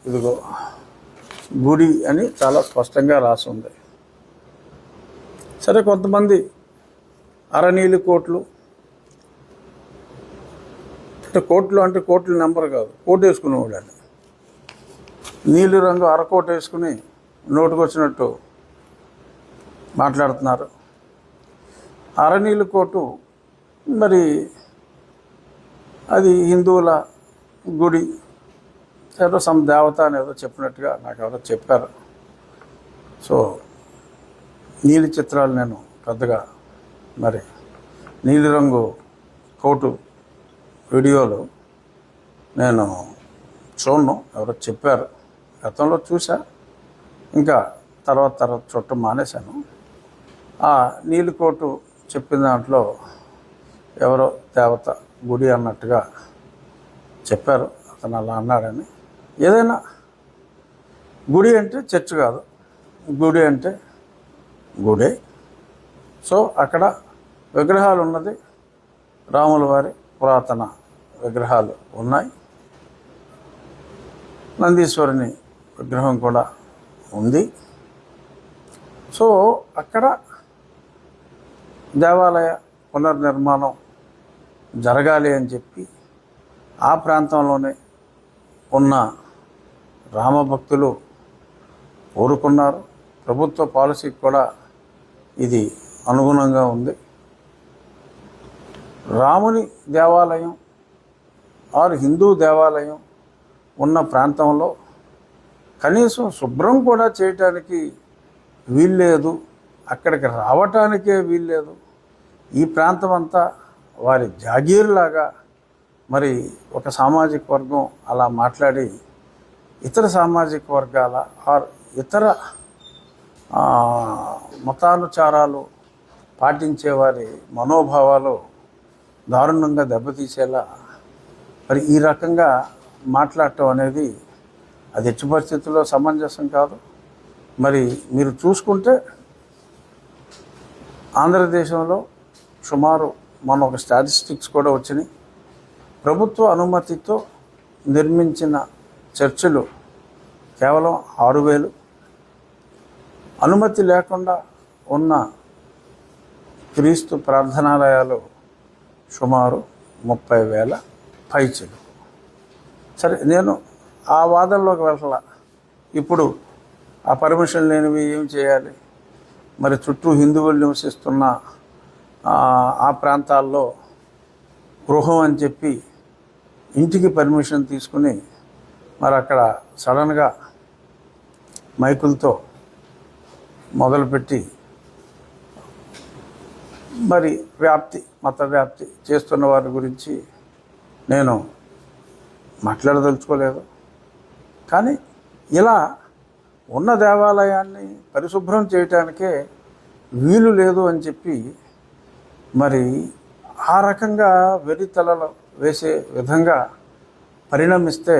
ఇదిగో గుడి అని చాలా స్పష్టంగా రాసి ఉంది. సరే, కొంతమంది అరనీలి కోట్లు అంటే కోట్లు నెంబర్ కాదు, కోటు వేసుకునేవాళ్ళు నీలి రంగు అరకోట వేసుకుని నోటుకొచ్చినట్టు మాట్లాడుతున్నారు. అరనీలి కోటు మరి అది హిందువుల గుడి, ఏదో సమ్ దేవత అని ఏదో చెప్పినట్టుగా నాకు ఎవరో చెప్పారు. సో నీలి చిత్రాలు నేను పెద్దగా మరి నీలిరంగు కోటు వీడియోలు నేను చూడను, ఎవరో చెప్పారు. గతంలో చూసా, ఇంకా తర్వాత చూడటం మానేశాను. ఆ నీలి కోటు చెప్పిన దాంట్లో ఎవరో దేవత గుడి అన్నట్టుగా చెప్పారు. అతను అలా అన్నాడని. ఏదైనా గుడి అంటే చర్చ్ కాదు, గుడి అంటే గుడే. సో అక్కడ విగ్రహాలు ఉన్నది, రాముల వారి పురాతన విగ్రహాలు ఉన్నాయి, నందీశ్వరుని విగ్రహం కూడా ఉంది. సో అక్కడ దేవాలయ పునర్నిర్మాణం జరగాలి అని చెప్పి ఆ ప్రాంతంలోనే ఉన్న రామభక్తులు కోరుకున్నారు. ప్రభుత్వ పాలసీకి కూడా ఇది అనుగుణంగా ఉంది. రాముని దేవాలయం ఆరు హిందూ దేవాలయం ఉన్న ప్రాంతంలో కనీసం శుభ్రం కూడా చేయటానికి వీల్లేదు, అక్కడికి రావటానికే వీల్లేదు. ఈ ప్రాంతం అంతా వారి జాగీర్లాగా మరి ఒక సామాజిక వర్గం అలా మాట్లాడి ఇతర సామాజిక వర్గాల ఆర్ ఇతర మతానుచారాలు పాటించే వారి మనోభావాలు దారుణంగా దెబ్బతీసేలా మరి ఈ రకంగా మాట్లాడటం అనేది అది ఎట్టి పరిస్థితుల్లో సమంజసం కాదు. మరి మీరు చూసుకుంటే ఆంధ్రదేశంలో సుమారు మన ఒక స్టాటిస్టిక్స్ కూడా వచ్చినాయి. ప్రభుత్వ అనుమతితో నిర్మించిన చర్చిలు కేవలం 6,000, అనుమతి లేకుండా ఉన్న క్రీస్తు ప్రార్థనాలయాలు సుమారు 30,000 పైచిలు. సరే, నేను ఆ వాదనలోకి వెళ్ళాల. ఇప్పుడు ఆ పర్మిషన్ లేనివి ఏం చేయాలి? మరి చుట్టూ హిందువులు నివసిస్తున్న ఆ ప్రాంతాల్లో గృహం అని చెప్పి ఇంటికి పర్మిషన్ తీసుకుని మరి అక్కడ సడన్గా మైకులతో మొదలుపెట్టి మరి మత వ్యాప్తి చేస్తున్న వారి గురించి నేను మాట్లాడదలుచుకోలేదు. కానీ ఇలా ఉన్న దేవాలయాన్ని పరిశుభ్రం చేయటానికే వీలు లేదు అని చెప్పి మరి ఆ రకంగా వెర్రితలలో వేసే విధంగా పరిణమిస్తే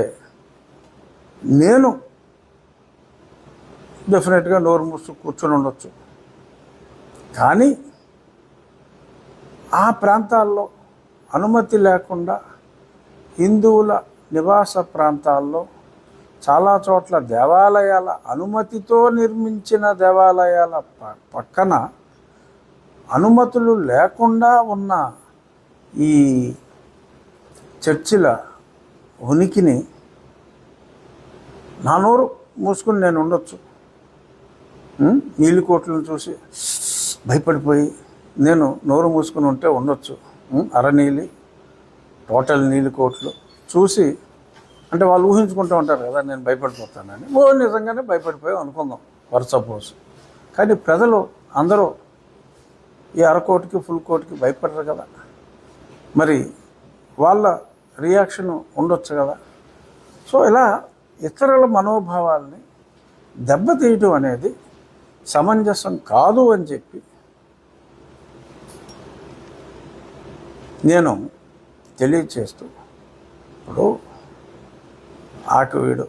నేను డెఫినెట్గా నోరు మూసు కూర్చొని ఉండొచ్చు. కానీ ఆ ప్రాంతాల్లో అనుమతి లేకుండా హిందువుల నివాస ప్రాంతాల్లో చాలా చోట్ల దేవాలయాల అనుమతితో నిర్మించిన దేవాలయాల పక్కన అనుమతులు లేకుండా ఉన్న ఈ చర్చిల ఉనికిని నా నోరు మూసుకుని నేను ఉండొచ్చు. నీలి కోట్లను చూసి భయపడిపోయి నేను నోరు మూసుకుని ఉంటే ఉండొచ్చు. అరనీలి టోటల్ నీలి కోట్లు చూసి అంటే వాళ్ళు ఊహించుకుంటూ ఉంటారు కదా నేను భయపడిపోతానని. నిజంగానే భయపడిపోయాం అనుకుందాం ఫర్ సపోజ్. కానీ ప్రజలు అందరూ ఈ అరకోటికి ఫుల్ కోటికి భయపడరు కదా, మరి వాళ్ళ రియాక్షన్ ఉండొచ్చు కదా. సో ఇలా ఇతరుల మనోభావాల్ని దెబ్బతీయటం అనేది సమంజసం కాదు అని చెప్పి నేను తెలియచేస్తూ, ఇప్పుడు ఆకువీడు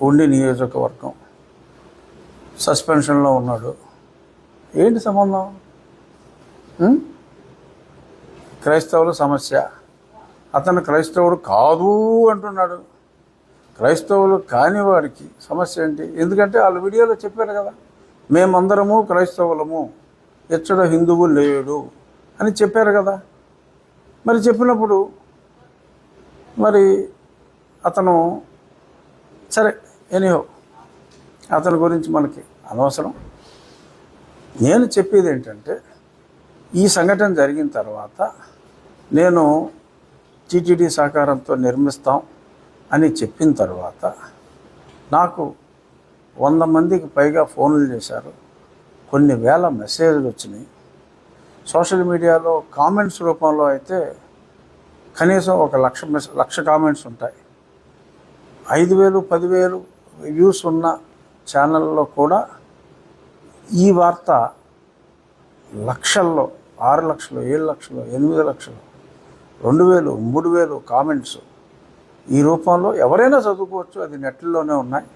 ఉండి నియోజకవర్గం సస్పెన్షన్లో ఉన్నాడు. ఏంటి సంబంధం? క్రైస్తవుల సమస్య. అతను క్రైస్తవుడు కాదు అంటున్నాడు. క్రైస్తవులు కాని వాడికి సమస్య ఏంటి? ఎందుకంటే వాళ్ళు వీడియోలో చెప్పారు కదా, మేమందరము క్రైస్తవులము, ఎచ్చడ హిందువు లేడు అని చెప్పారు కదా. మరి చెప్పినప్పుడు మరి అతను సరే, ఎనీహో అతని గురించి మనకి అనవసరం. నేను చెప్పేది ఏంటంటే, ఈ సంఘటన జరిగిన తర్వాత నేను టీటీడీ సహకారంతో నిర్మిస్తాం అని చెప్పిన తర్వాత నాకు 100 మందికి పైగా ఫోన్లు చేశారు, కొన్ని వేల మెసేజ్లు వచ్చినాయి. సోషల్ మీడియాలో కామెంట్స్ రూపంలో అయితే కనీసం 1,00,000 కామెంట్స్ ఉంటాయి. 5,000 10,000 వ్యూస్ ఉన్న ఛానల్లో కూడా ఈ వార్త లక్షల్లో, 6 లక్షలు, 7 లక్షలు, 8 లక్షలు, 2,000 3,000 కామెంట్స్ ఈ రూపంలో ఎవరైనా చదువుకోవచ్చు, అది నెట్లోనే ఉన్నాయి.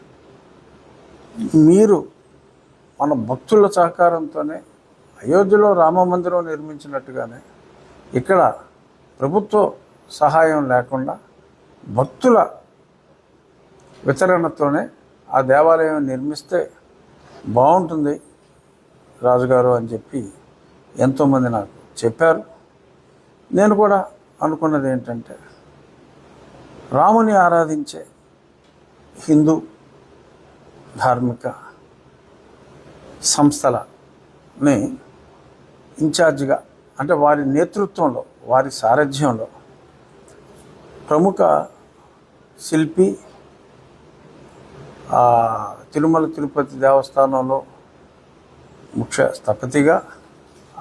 మీరు మన భక్తుల సహకారంతోనే అయోధ్యలో రామమందిరం నిర్మించినట్టుగానే ఇక్కడ ప్రభుత్వ సహాయం లేకుండా భక్తుల వితరణతోనే ఆ దేవాలయం నిర్మిస్తే బాగుంటుంది రాజుగారు అని చెప్పి ఎంతోమంది నాకు చెప్పారు. నేను కూడా అనుకున్నది ఏంటంటే, రాముని ఆరాధించే హిందూ ధార్మిక సంస్థలని ఇన్ఛార్జిగా, అంటే వారి నేతృత్వంలో, వారి సారథ్యంలో ప్రముఖ శిల్పి, తిరుమల తిరుపతి దేవస్థానంలో ముఖ్య స్థపతిగా,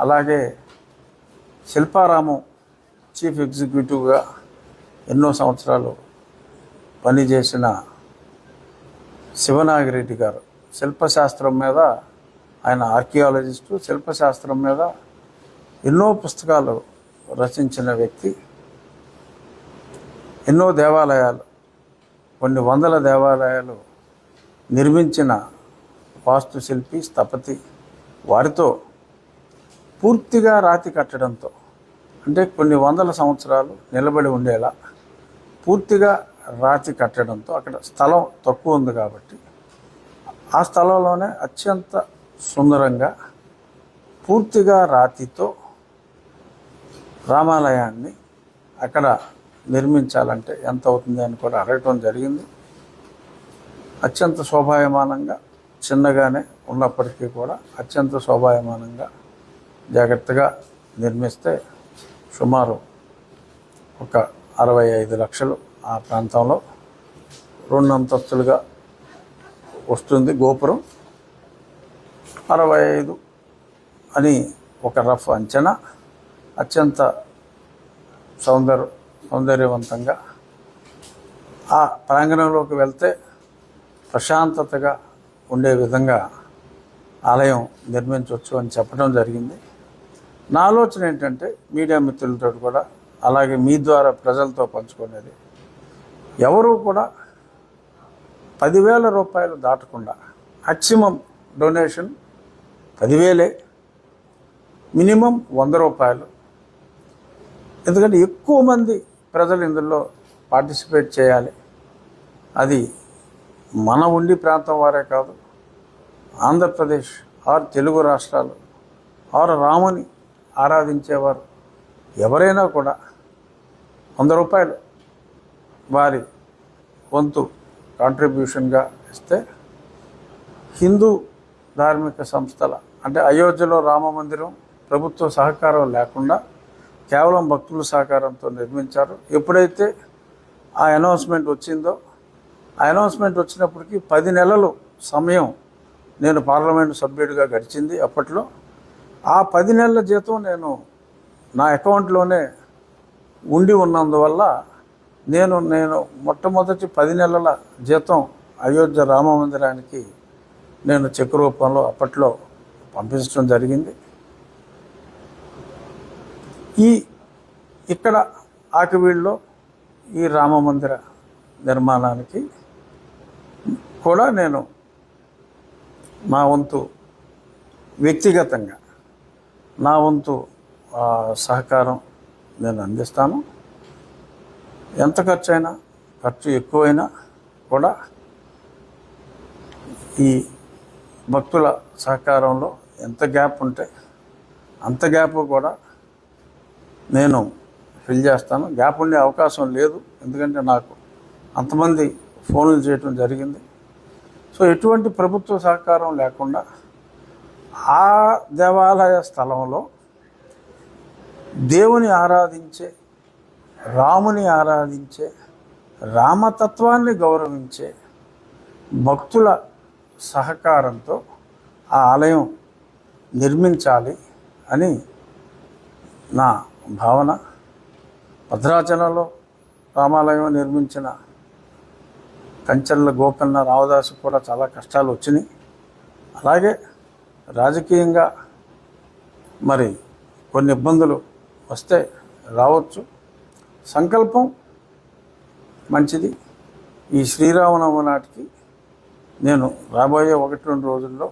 అలాగే శిల్పారామం చీఫ్ ఎగ్జిక్యూటివ్గా ఎన్నో సంవత్సరాలు పనిచేసిన శివనాగిరెడ్డి గారు, శిల్పశాస్త్రం మీద ఆయన ఆర్కియాలజిస్టు, శిల్పశాస్త్రం మీద ఎన్నో పుస్తకాలు రచించిన వ్యక్తి, ఎన్నో దేవాలయాలు, కొన్ని వందల దేవాలయాలు నిర్మించిన వాస్తుశిల్పి, స్థపతి, వారితో పూర్తిగా రాతి కట్టడంతో, అంటే కొన్ని వందల సంవత్సరాలు నిలబడి ఉండేలా పూర్తిగా రాతి కట్టడంతో, అక్కడ స్థలం తక్కువ ఉంది కాబట్టి ఆ స్థలంలోనే అత్యంత సుందరంగా పూర్తిగా రాతితో రామాలయాన్ని అక్కడ నిర్మించాలంటే ఎంత అవుతుంది అని కూడా అడగటం జరిగింది. అత్యంత శోభాయమానంగా, చిన్నగానే ఉన్నప్పటికీ కూడా అత్యంత శోభాయమానంగా జాగ్రత్తగా నిర్మిస్తే సుమారు ఒక 65 లక్షలు ఆ ప్రాంతంలో 2 అంతస్తులుగా వస్తుంది గోపురం. 65 అని ఒక రఫ్ అంచనా. అత్యంత సౌందర్యవంతంగా ఆ ప్రాంగణంలోకి వెళ్తే ప్రశాంతతగా ఉండే విధంగా ఆలయం నిర్మించవచ్చు అని చెప్పడం జరిగింది. నా ఆలోచన ఏంటంటే, మీడియా మిత్రులతో కూడా, అలాగే మీ ద్వారా ప్రజలతో పంచుకునేది, ఎవరు కూడా 10,000 రూపాయలు దాటకుండా, మ్యాక్సిమం డొనేషన్ 10,000, మినిమం 100 రూపాయలు. ఎందుకంటే ఎక్కువ మంది ప్రజలు ఇందులో పార్టిసిపేట్ చేయాలి. అది మన ఉండి ప్రాంతం వారే కాదు, ఆంధ్రప్రదేశ్ ఆరు తెలుగు రాష్ట్రాలు ఆరు రాముని ఆరాధించేవారు ఎవరైనా కూడా 100 రూపాయలు వారి వంతు కాంట్రిబ్యూషన్గా ఇస్తే హిందూ ధార్మిక సంస్థల, అంటే అయోధ్యలో రామమందిరం ప్రభుత్వ సహకారం లేకుండా కేవలం భక్తుల సహకారంతో నిర్మించారు. ఎప్పుడైతే ఆ అనౌన్స్మెంట్ వచ్చిందో, ఆ అనౌన్స్మెంట్ వచ్చినప్పటికీ 10 నెలలు సమయం నేను పార్లమెంటు సభ్యుడిగా గడిచింది. అప్పట్లో ఆ 10 నెలల జీతం నేను నా అకౌంట్లోనే ఉండి ఉన్నందువల్ల నేను మొట్టమొదటి 10 నెలల జీతం అయోధ్య రామ మందిరానికి నేను చెక్ రూపంలో అప్పట్లో పంపించడం జరిగింది. ఇక్కడ ఆకివీడులో ఈ రామ మందిర నిర్మాణానికి కూడా నేను నా వంతు వ్యక్తిగతంగా నా వంతు సహకారం నేను అందిస్తాను. ఎంత ఖర్చు అయినా, ఖర్చు ఎక్కువైనా కూడా ఈ భక్తుల సహకారంలో ఎంత గ్యాప్ ఉంటే అంత గ్యాప్ కూడా నేను ఫిల్ చేస్తాను. గ్యాప్ ఉండే అవకాశం లేదు, ఎందుకంటే నాకు అంతమంది ఫోన్లు చేయటం జరిగింది. సో ఎటువంటి ప్రభుత్వ సహకారం లేకుండా ఆ దేవాలయ స్థలంలో దేవుని ఆరాధించే, రాముని ఆరాధించే, రామతత్వాన్ని గౌరవించే భక్తుల సహకారంతో ఆ ఆలయం నిర్మించాలి అని నా భావన. భద్రాచలంలో రామాలయం నిర్మించిన కంచర్ల గోకన్న రామదాసు కూడా చాలా కష్టాలు వచ్చినాయి. అలాగే రాజకీయంగా మరి కొన్ని ఇబ్బందులు వస్తే రావచ్చు. సంకల్పం మంచిది. ఈ శ్రీరామనవమి నాటికి నేను రాబోయే 1-2 రోజుల్లో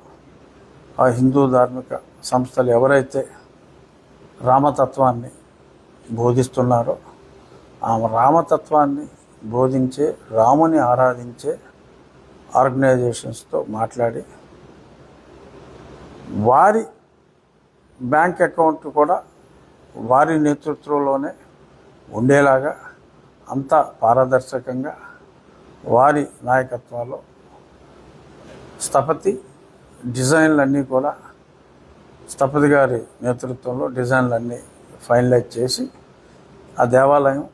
ఆ హిందూ ధార్మిక సంస్థలు ఎవరైతే రామతత్వాన్ని బోధిస్తున్నారో ఆ రామతత్వాన్ని బోధించే, రాముని ఆరాధించే ఆర్గనైజేషన్స్తో మాట్లాడి వారి బ్యాంక్ అకౌంట్ కూడా వారి నేతృత్వంలోనే ఉండేలాగా అంతా పారదర్శకంగా వారి నాయకత్వంలో స్థపతి డిజైన్లన్నీ కూడా స్థపతి గారి నేతృత్వంలో డిజైన్లన్నీ ఫైనలైజ్ చేసి ఆ దేవాలయం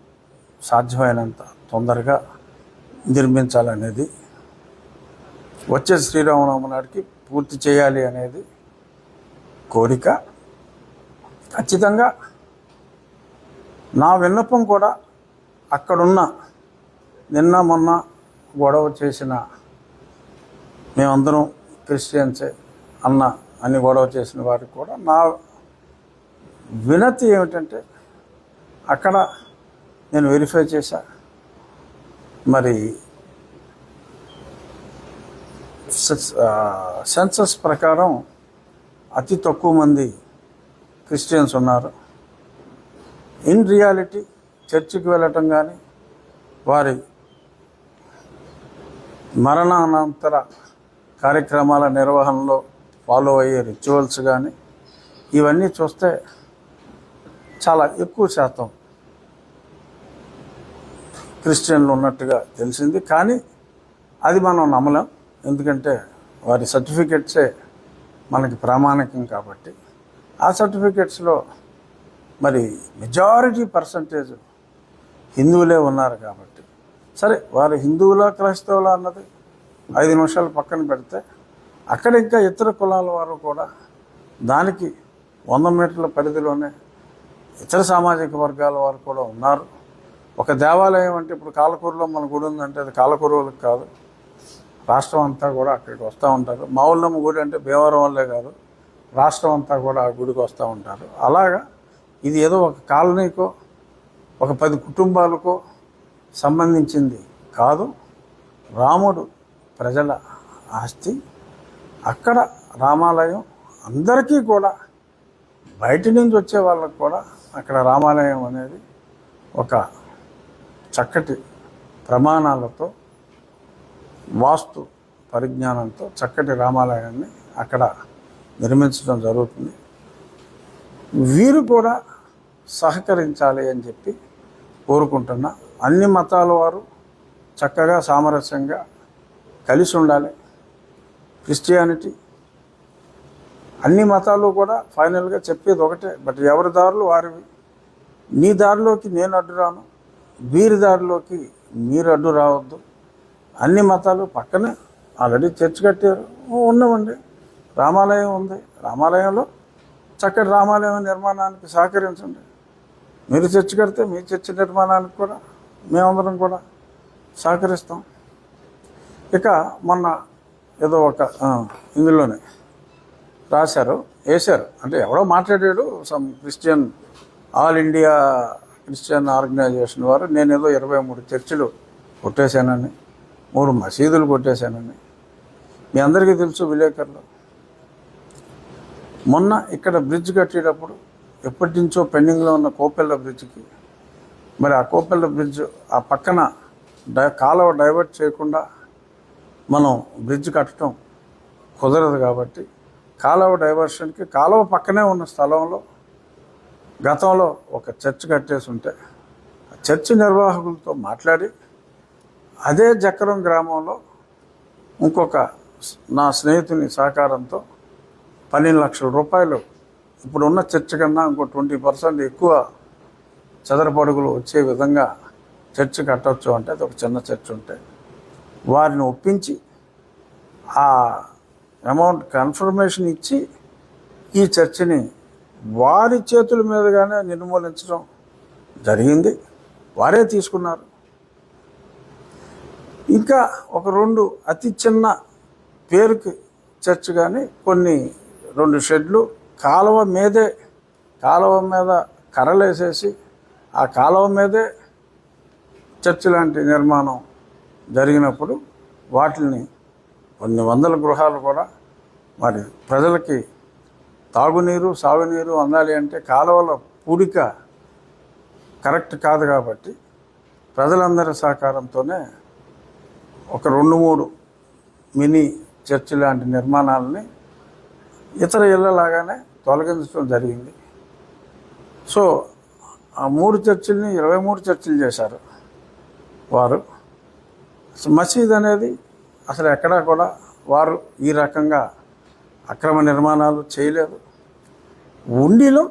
సాధ్యమైనంత తొందరగా నిర్మించాలనేది, వచ్చే శ్రీరామనవమి నాటికి పూర్తి చేయాలి అనేది కోరిక. ఖచ్చితంగా నా విన్నపం కూడా అక్కడున్న నిన్న మొన్న గొడవ చేసిన మేమందరం క్రిస్టియన్సే అని గొడవ చేసిన వారికి కూడా నా వినతి ఏమిటంటే, అక్కడ నేను వెరిఫై చేశా, మరి సెన్సస్ ప్రకారం అతి తక్కువ మంది క్రిస్టియన్స్ ఉన్నారు. ఇన్ రియాలిటీ చర్చికి వెళ్ళటం కానీ, వారి మరణానంతర కార్యక్రమాల నిర్వహణలో ఫాలో అయ్యే రిచువల్స్ కానీ ఇవన్నీ చూస్తే చాలా ఎక్కువ శాతం క్రిస్టియన్లు ఉన్నట్టుగా తెలిసింది. కానీ అది మనం నమ్మలేం, ఎందుకంటే వారి సర్టిఫికెట్సే మనకి ప్రామాణికం కాబట్టి. ఆ సర్టిఫికెట్స్లో మరి మెజారిటీ పర్సంటేజ్ హిందువులే ఉన్నారు కాబట్టి, సరే వారు హిందువులా క్రైస్తవులా అన్నది 5 నిమిషాలు పక్కన పెడితే, అక్కడ ఇంకా ఇతర కులాల వారు కూడా దానికి 100 మీటర్ల పరిధిలోనే ఇతర సామాజిక వర్గాల వారు కూడా ఉన్నారు. ఒక దేవాలయం అంటే ఇప్పుడు కాలకూరులో మన గుడి ఉందంటే అది కాలకూరులకు కాదు, రాష్ట్రం అంతా కూడా అక్కడికి వస్తూ ఉంటారు. మావుళ్ళమ్మ గుడి అంటే భీమవరం వల్లే కాదు, రాష్ట్రం అంతా కూడా ఆ గుడికి వస్తూ ఉంటారు. అలాగా ఇది ఏదో ఒక కాలనీకో ఒక 10 కుటుంబాలకో సంబంధించింది కాదు. రాముడు ప్రజల ఆస్తి. అక్కడ రామాలయం అందరికీ కూడా, బయట నుంచి వచ్చే వాళ్ళకు కూడా అక్కడ రామాలయం అనేది ఒక చక్కటి ప్రమాణాలతో, వాస్తు పరిజ్ఞానంతో చక్కటి రామాలయాన్ని అక్కడ నిర్మించడం జరుగుతుంది. వీరు కూడా సహకరించాలి అని చెప్పి కోరుకుంటున్నా. అన్ని మతాల వారు చక్కగా సామరస్యంగా కలిసి ఉండాలి. క్రిస్టియానిటీ, అన్ని మతాలు కూడా ఫైనల్గా చెప్పేది ఒకటే, బట్ ఎవరి దారులు వారివి. నీ దారిలోకి నేను అడ్డు రాను, వీరి దారిలోకి మీరు అడ్డు రావద్దు. అన్ని మతాలు పక్కనే ఆల్రెడీ చర్చ్ కట్టారు, ఉన్నామండి. రామాలయం ఉంది, రామాలయంలో చక్కటి రామాలయం నిర్మాణానికి సహకరించండి. మీరు చర్చ్ కడితే మీ చర్చ్ నిర్మాణానికి కూడా మేమందరం కూడా సహకరిస్తాం. ఇక మొన్న ఏదో ఒక ఇందులోనే వేశారు, అంటే ఎవడో మాట్లాడాడు, some Christian all India Christian organisation వారు, నేనేదో 23 చర్చిలు కొట్టేశానని, 3 మసీదులు కొట్టేశానని. మీ అందరికీ తెలుసు, విలేకరులు మొన్న ఇక్కడ బ్రిడ్జ్ కట్టేటప్పుడు ఎప్పటి నుంచో పెండింగ్లో ఉన్న కోపెల్ల బ్రిడ్జ్కి, మరి ఆ కోపెల్ల బ్రిడ్జ్ ఆ పక్కన కాలువ డైవర్ట్ చేయకుండా మనం బ్రిడ్జ్ కట్టడం కుదరదు కాబట్టి కాలువ డైవర్షన్కి కాలువ పక్కనే ఉన్న స్థలంలో గతంలో ఒక చర్చ్ కట్టేసి ఉంటే ఆ చర్చ్ నిర్వాహకులతో మాట్లాడి అదే జక్కరం గ్రామంలో ఇంకొక నా స్నేహితుని సహకారంతో 12 లక్షల రూపాయలు ఇప్పుడున్న చర్చ్ కన్నా ఇంకో 20% ఎక్కువ చదరపు అడుగులు వచ్చే విధంగా చర్చ్ కట్టవచ్చు అంటే అది ఒక చిన్న చర్చ్ ఉంటే వారిని ఒప్పించి ఆ అమౌంట్ కన్ఫర్మేషన్ ఇచ్చి ఈ చర్చిని వారి చేతుల మీదుగానే నిర్మూలించడం జరిగింది. వారే తీసుకున్నారు. ఇంకా ఒక 2 అతి చిన్న పేరుకి చర్చ్ కానీ కొన్ని 2 షెడ్లు కాలువ మీద కర్రలేసేసి ఆ కాలువ మీదే చర్చ్ లాంటి నిర్మాణం జరిగినప్పుడు వాటిని కొన్ని వందల గృహాలు కూడా మరి ప్రజలకి తాగునీరు సాగునీరు అందాలి అంటే కాలువల పూడిక కరెక్ట్ కాదు కాబట్టి ప్రజలందరి సహకారంతోనే ఒక 2-3 మినీ చర్చి లాంటి నిర్మాణాలని ఇతర ఇళ్ళలాగానే తొలగించడం జరిగింది. సో ఆ 3 చర్చిల్ని 23 చర్చిలు చేశారు వారు. మసీద్ అనేది అసలు ఎక్కడా కూడా వారు ఈ రకంగా అక్రమ నిర్మాణాలు చేయలేదు. ఉండిలో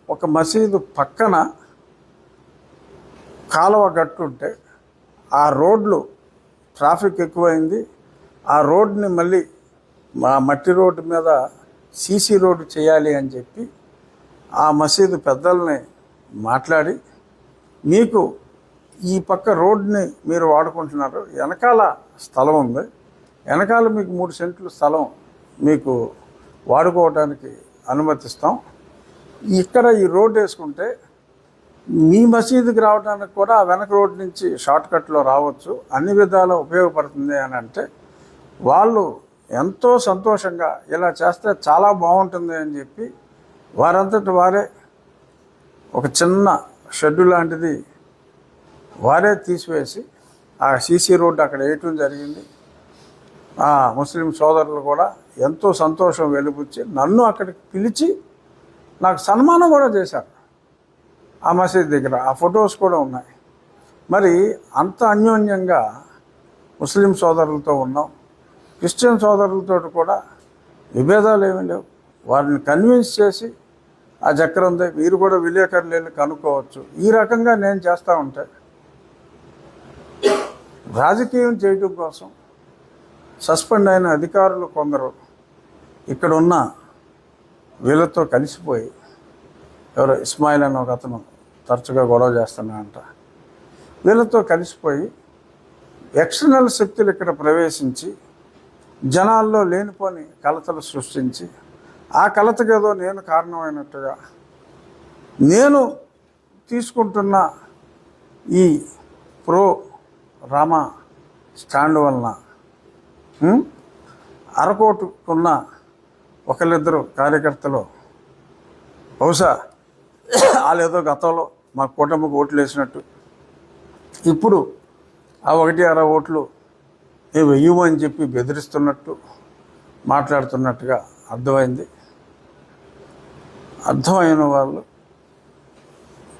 ఒక మసీదు పక్కన కాలువ గట్టుంటే ఆ రోడ్లు ట్రాఫిక్ ఎక్కువైంది. ఆ రోడ్ని మళ్ళీ మట్టి రోడ్డు మీద సీసీ రోడ్డు చేయాలి అని చెప్పి ఆ మసీదు పెద్దల్ని మాట్లాడి మీకు ఈ పక్క రోడ్ని మీరు వాడుకుంటున్నారు, వెనకాల స్థలం ఉంది, వెనకాల మీకు 3 సెంట్లు స్థలం మీకు వాడుకోవడానికి అనుమతిస్తాం, ఇక్కడ ఈ రోడ్డు వేసుకుంటే మీ మసీదుకి రావడానికి కూడా ఆ వెనక రోడ్డు నుంచి షార్ట్ కట్లో రావచ్చు, అన్ని విధాలా ఉపయోగపడుతుంది అని అంటే వాళ్ళు ఎంతో సంతోషంగా ఇలా చేస్తే చాలా బాగుంటుంది అని చెప్పి వారంతటి వారే ఒక చిన్న షెడ్డు లాంటిది వారే తీసివేసి ఆ సీసీ రోడ్డు అక్కడ వేయటం జరిగింది. ఆ ముస్లిం సోదరులు కూడా ఎంతో సంతోషం వెలిబుచ్చి నన్ను అక్కడికి పిలిచి నాకు సన్మానం కూడా చేశారు ఆ మసీద్ దగ్గర. ఆ ఫొటోస్ కూడా ఉన్నాయి. మరి అంత అన్యోన్యంగా ముస్లిం సోదరులతో ఉన్నాం. క్రిస్టియన్ సోదరులతో కూడా విభేదాలు ఏమీ లేవు. వారిని కన్విన్స్ చేసి ఆ చక్రం మీరు కూడా విలేకరులు వెళ్ళి కనుక్కోవచ్చు. ఈ రకంగా నేను చేస్తూ ఉంటే రాజకీయం చేయడం కోసం సస్పెండ్ అయిన అధికారులు కొందరు ఇక్కడున్న వీళ్ళతో కలిసిపోయి, ఎవరో ఇస్మాయిల్ అని ఒక అతను తరచుగా గొడవ చేస్తున్నాడంట, వీళ్ళతో కలిసిపోయి ఎక్స్టర్నల్ శక్తులు ఇక్కడ ప్రవేశించి జనాల్లో లేనిపోని కలతలు సృష్టించి ఆ కలతకేదో నేను కారణమైనట్టుగా నేను తీసుకుంటున్న ఈ ప్రో రామ స్టాండ్ వలన అరకోటుకున్న ఒకళ్ళిద్దరు కార్యకర్తలు బహుశా వాళ్ళేదో గతంలో మా కూటమికి ఓట్లు వేసినట్టు ఇప్పుడు ఆ 1-6 ఓట్లు వెయ్యము అని చెప్పి బెదిరిస్తున్నట్టు మాట్లాడుతున్నట్టుగా అర్థమైంది. అర్థమైన వాళ్ళు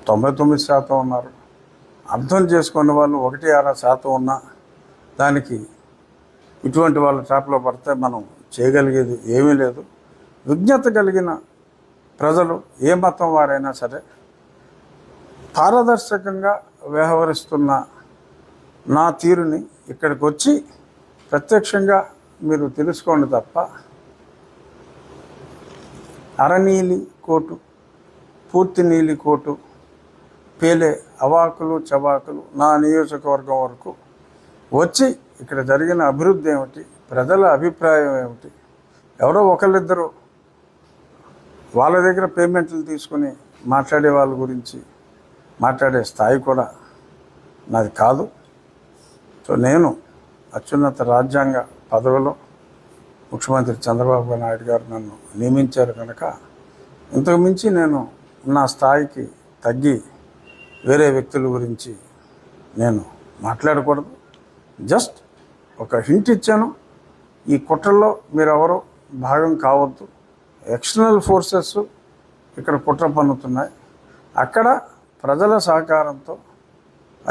99% ఉన్నారు. అర్థం చేసుకున్న వాళ్ళు 1-6% ఉన్నా దానికి ఇటువంటి వాళ్ళ ట్రాప్లో పడితే మనం చేయగలిగేది ఏమీ లేదు. విజ్ఞత కలిగిన ప్రజలు ఏ మతం వారైనా సరే పారదర్శకంగా వ్యవహరిస్తున్న నా తీరుని ఇక్కడికి వచ్చి ప్రత్యక్షంగా మీరు తెలుసుకోండి తప్ప అరనీలి కోటు పూర్తి నీలి కోటు పేలే అవాకులు చవాకులు నా నియోజకవర్గం వరకు వచ్చి ఇక్కడ జరిగిన అభివృద్ధి ఏమిటి, ప్రజల అభిప్రాయం ఏమిటి, ఎవరో ఒకళ్ళిద్దరూ వాళ్ళ దగ్గర పేమెంట్లు తీసుకుని మాట్లాడే వాళ్ళ గురించి మాట్లాడే స్థాయి కూడా నాది కాదు. సో నేను అత్యున్నత రాజ్యాంగ పదవిలో ముఖ్యమంత్రి చంద్రబాబు నాయుడు గారు నన్ను నియమించారు కనుక ఇంతకు మించి నేను నా స్థాయికి తగ్గి వేరే వ్యక్తుల గురించి నేను మాట్లాడకూడదు. జస్ట్ ఒక హింట్ ఇచ్చాను, ఈ కుట్రలో మీరెవరో భాగం కావద్దు. ఎక్స్టర్నల్ ఫోర్సెస్ ఇక్కడ కుట్ర పన్నుతున్నాయి. అక్కడ ప్రజల సహకారంతో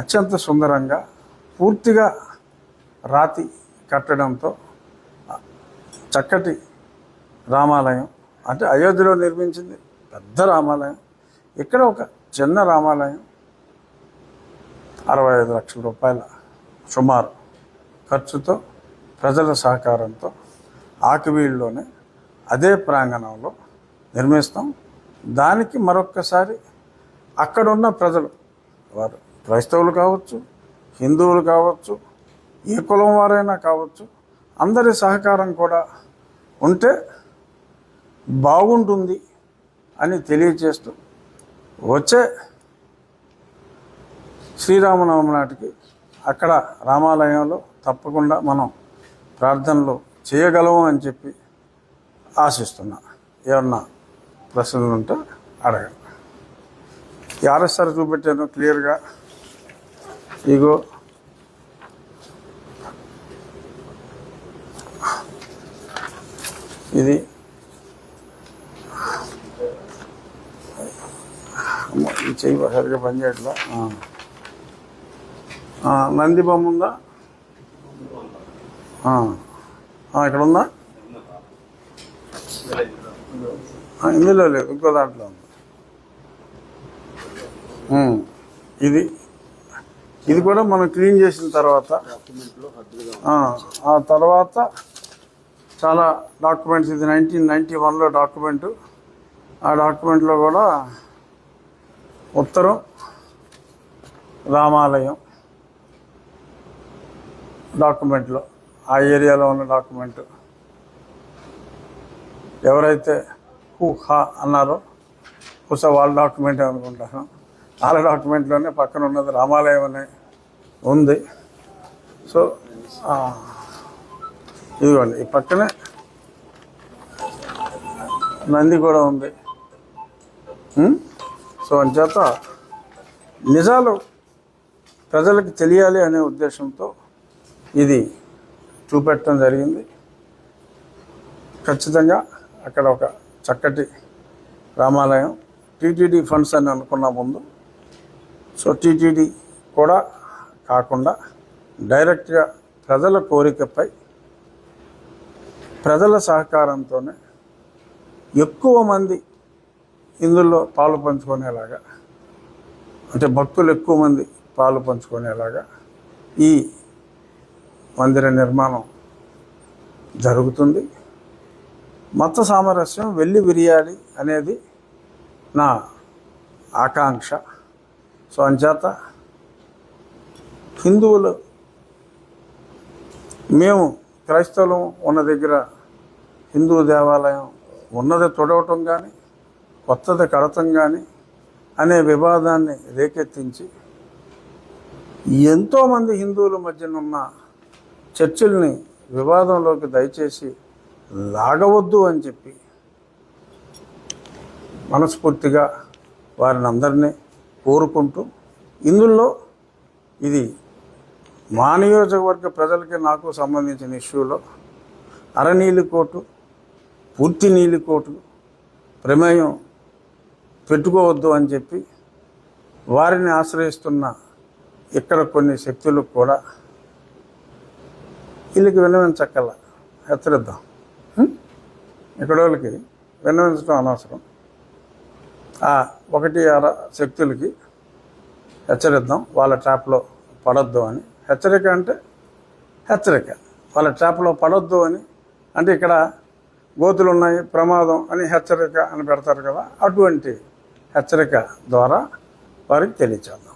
అత్యంత సుందరంగా పూర్తిగా రాతి కట్టడంతో చక్కటి రామాలయం, అంటే అయోధ్యలో నిర్మించింది పెద్ద రామాలయం, ఇక్కడ ఒక చిన్న రామాలయం 65 లక్షల రూపాయల సుమారు ఖర్చుతో ప్రజల సహకారంతో ఆకివీడులోనే అదే ప్రాంగణంలో నిర్మిస్తాం. దానికి మరొక్కసారి అక్కడున్న ప్రజలు, వారు క్రైస్తవులు కావచ్చు, హిందువులు కావచ్చు, ఏ కులం వారైనా కావచ్చు, అందరి సహకారం కూడా ఉంటే బాగుంటుంది అని తెలియజేస్తూ వచ్చే శ్రీరామనవమి నాటికి అక్కడ రామాలయంలో తప్పకుండా మనం ప్రార్థనలు చేయగలము అని చెప్పి ఆశిస్తున్నా. ఏమన్నా ప్రశ్నలు ఉంటే అడగండి. ఈ ఆర్ఎస్ఆర్ చూపెట్టాను క్లియర్గా. ఇగో ఇది చెయ్యి సరిగ్గా పనిచేయట్లా. నంది బొమ్మ ఉందా? ఇక్కడ ఉందా? ఇందులో లేదు, ఇంకో దాంట్లో ఉంది. ఇది కూడా మనం క్లీన్ చేసిన తర్వాత ఆ తర్వాత చాలా డాక్యుమెంట్స్, ఇది 1991లో డాక్యుమెంటు. ఆ డాక్యుమెంట్లో కూడా ఉత్తరం రామాలయం డాక్యుమెంట్లో ఆ ఏరియాలో ఉన్న డాక్యుమెంటు ఎవరైతే హా అన్నారో బహుశా వాళ్ళ డాక్యుమెంట్ అనుకుంటాను. వాళ్ళ డాక్యుమెంట్లోనే పక్కన ఉన్నది రామాలయం అనే ఉంది. సో ఇదిగోండి, ఈ పక్కనే నంది కూడా ఉంది. సో అంచేత నిజాలు ప్రజలకు తెలియాలి అనే ఉద్దేశంతో ఇది చూపెట్టడం జరిగింది. ఖచ్చితంగా అక్కడ ఒక చక్కటి రామాలయం టీటీడీ ఫండ్స్ అని అనుకున్న ముందు, సో టీటీడీ కూడా కాకుండా డైరెక్ట్గా ప్రజల కోరికపై ప్రజల సహకారంతోనే ఎక్కువ మంది ఇందులో పాలు పంచుకునేలాగా, అంటే భక్తులు ఎక్కువ మంది పాలు పంచుకునేలాగా ఈ మందిర నిర్మాణం జరుగుతుంది. మత సామరస్యం వెళ్ళి విరియాలి అనేది నా ఆకాంక్ష. సో అంచేత హిందువులు, మేము క్రైస్తవులు ఉన్న దగ్గర హిందూ దేవాలయం ఉన్నది తొడవటం కానీ కొత్తది కడతం కానీ అనే వివాదాన్ని రేకెత్తించి ఎంతోమంది హిందువుల మధ్యనున్న చర్చల్ని వివాదంలోకి దయచేసి లాగవద్దు అని చెప్పి మనస్ఫూర్తిగా వారిని అందరినీ కోరుకుంటూ, ఇందులో ఇది మా నియోజకవర్గ ప్రజలకి నాకు సంబంధించిన ఇష్యూలో అరనీలికోటు, పూర్తి నీలికోటు ప్రమేయం పెట్టుకోవద్దు అని చెప్పి వారిని ఆశ్రయిస్తున్న ఇక్కడ కొన్ని శక్తులకు కూడా వీళ్ళకి విన్నవించక్కల హెచ్చరిద్దాం. ఇక్కడ వాళ్ళకి విన్నవించడం అనవసరం. ఆ 1-6 శక్తులకి హెచ్చరిద్దాం, వాళ్ళ ట్రాప్లో పడొద్దు అని. హెచ్చరిక అంటే హెచ్చరిక, వాళ్ళ ట్రాప్లో పడొద్దు అని అంటే ఇక్కడ గోతులు ఉన్నాయి ప్రమాదం అని హెచ్చరిక అని పెడతారు కదా, అటువంటి హెచ్చరిక ద్వారా వారికి తెలియచేద్దాం.